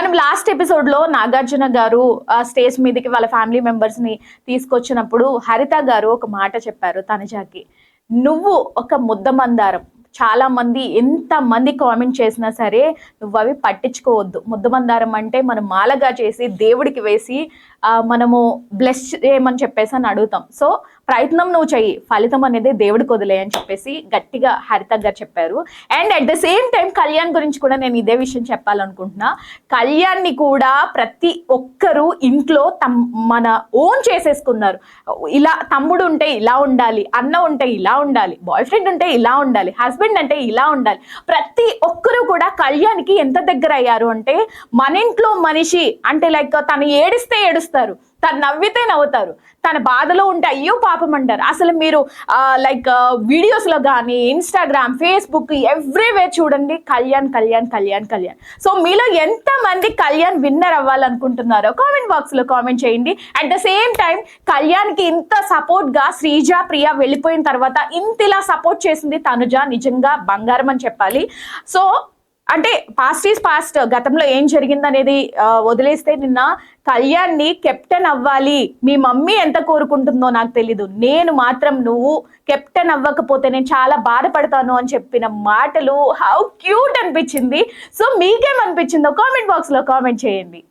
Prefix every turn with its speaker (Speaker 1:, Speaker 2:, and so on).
Speaker 1: మనం last episode లో నాగార్జున గారు స్టేజ్ మీదకి వాళ్ళ ఫ్యామిలీ మెంబర్స్ ని తీసుకొచ్చినప్పుడు హరిత గారు ఒక మాట చెప్పారు తనుజాకి, నువ్వు ఒక ముద్ద మందారం. చాలా మంది ఎంత మంది కామెంట్ చేసినా సరే నువ్వు అవి పట్టించుకోవద్దు. ముద్దమందారం అంటే మనం మాలగా చేసి దేవుడికి వేసి మనము బ్లెస్ చేయమని చెప్పేసి అని అడుగుతాం. సో ప్రయత్నం నువ్వు చెయ్యి, ఫలితం అనేది దేవుడికి వదిలే అని చెప్పేసి గట్టిగా హరిత గారు చెప్పారు. And at the same time Kalyan గురించి కూడా నేను ఇదే విషయం చెప్పాలనుకుంటున్నా. కళ్యాణ్ని కూడా ప్రతి ఒక్కరూ ఇంట్లో మన ఓన్ చేసేసుకున్నారు. ఇలా తమ్ముడు ఉంటే ఇలా ఉండాలి, అన్న ఉంటే ఇలా ఉండాలి, బాయ్ ఫ్రెండ్ ఉంటే ఇలా ఉండాలి, హస్బెండ్ అంటే ఇలా ఉండాలి. ప్రతి ఒక్కరూ కూడా కళ్యాణ్కి ఎంత దగ్గర అయ్యారు అంటే, మన ఇంట్లో మనిషి అంటే లైక్ తను ఏడిస్తే ఏడుస్తారు, తను నవ్వితే నవ్వుతారు, తన బాధలో ఉంటే అయ్యో పాపం అంటారు. అసలు మీరు లైక్ వీడియోస్లో కానీ ఇన్స్టాగ్రామ్, ఫేస్బుక్ ఎవ్రీవేర్ చూడండి కళ్యాణ్ కళ్యాణ్ కళ్యాణ్ కళ్యాణ్. సో మీలో ఎంతమంది కళ్యాణ్ విన్నర్ అవ్వాలనుకుంటున్నారో కామెంట్ బాక్స్లో కామెంట్ చేయండి. అట్ ద సేమ్ టైం కళ్యాణ్కి ఇంత సపోర్ట్గా శ్రీజ, ప్రియా వెళ్ళిపోయిన తర్వాత ఇంతలా సపోర్ట్ చేసింది తనుజ, నిజంగా బంగారం అని చెప్పాలి. సో అంటే పాస్ట్ ఈజ్ పాస్ట్, గతంలో ఏం జరిగిందనేది వదిలేస్తే నిన్న కళ్యాణ్ని కెప్టెన్ అవ్వాలి, మీ మమ్మీ ఎంత కోరుకుంటుందో నాకు తెలీదు, నేను మాత్రం నువ్వు కెప్టెన్ అవ్వకపోతే నేను చాలా బాధపడతాను అని చెప్పిన మాటలు హౌ క్యూట్ అనిపించింది. సో మీకేమనిపించిందో కామెంట్ బాక్స్లో కామెంట్ చేయండి.